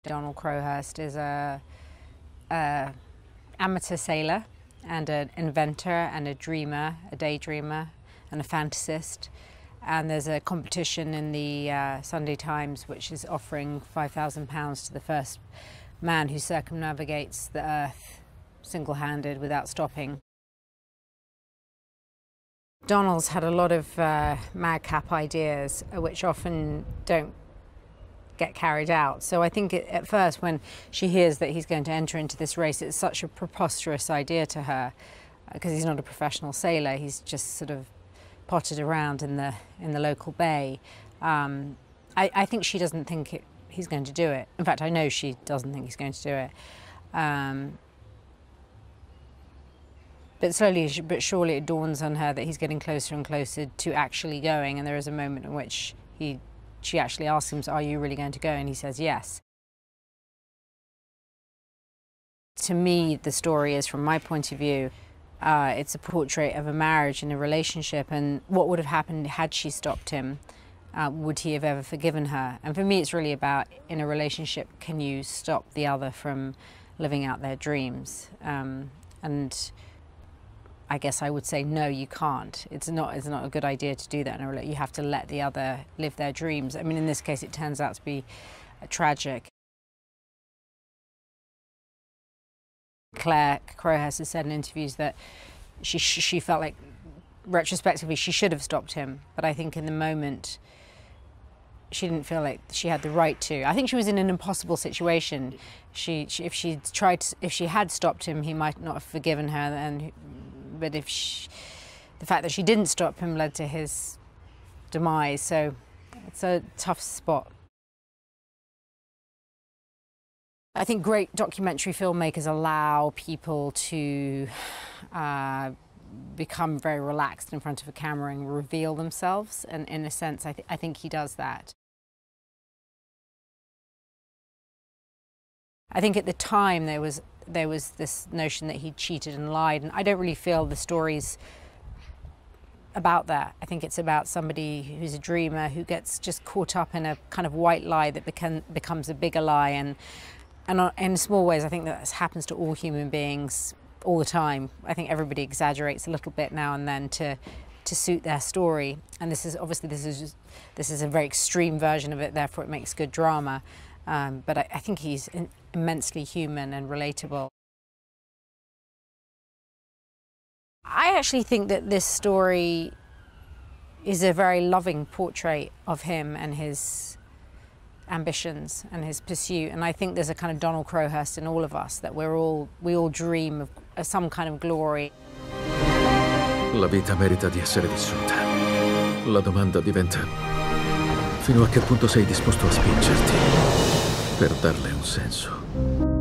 Donald Crowhurst is a amateur sailor and an inventor and a dreamer, a daydreamer and a fantasist. And there's a competition in the Sunday Times which is offering £5,000 to the first man who circumnavigates the Earth single-handed without stopping. Donald's had a lot of madcap ideas which often don't get carried out. So I think at first when she hears that he's going to enter into this race, it's such a preposterous idea to her because he's not a professional sailor. He's just sort of potted around in the local bay. I think she doesn't think he's going to do it. In fact, I know she doesn't think he's going to do it. But slowly but surely it dawns on her that he's getting closer and closer to actually going, and there is a moment in which she actually asks him, "Are you really going to go?" And he says yes. To me, the story is, from my point of view, it's a portrait of a marriage and a relationship, and what would have happened had she stopped him. Would he have ever forgiven her? And for me, it's really about, in a relationship, can you stop the other from living out their dreams? And I guess I would say, no, you can't. It's not a good idea to do that. You have to let the other live their dreams. I mean, in this case, it turns out to be tragic. Claire Crowhurst has said in interviews that she felt like, retrospectively, she should have stopped him. But I think in the moment, she didn't feel like she had the right to. I think she was in an impossible situation. If she had stopped him, he might not have forgiven her. But the fact that she didn't stop him led to his demise. So it's a tough spot. I think great documentary filmmakers allow people to become very relaxed in front of a camera and reveal themselves. And in a sense, I think he does that. I think at the time there was this notion that he cheated and lied, and I don't really feel the story's about that. I think it's about somebody who's a dreamer who gets just caught up in a kind of white lie that becomes a bigger lie, and in small ways I think that happens to all human beings all the time. I think everybody exaggerates a little bit now and then to suit their story, and this is a very extreme version of it, therefore it makes good drama. But I think he's immensely human and relatable. I actually think that this story is a very loving portrait of him and his ambitions and his pursuit. And I think there's a kind of Donald Crowhurst in all of us, that we all dream of some kind of glory. La vita merita di essere vissuta. La domanda diventa: fino a che punto sei disposto a spingerti per darle un senso?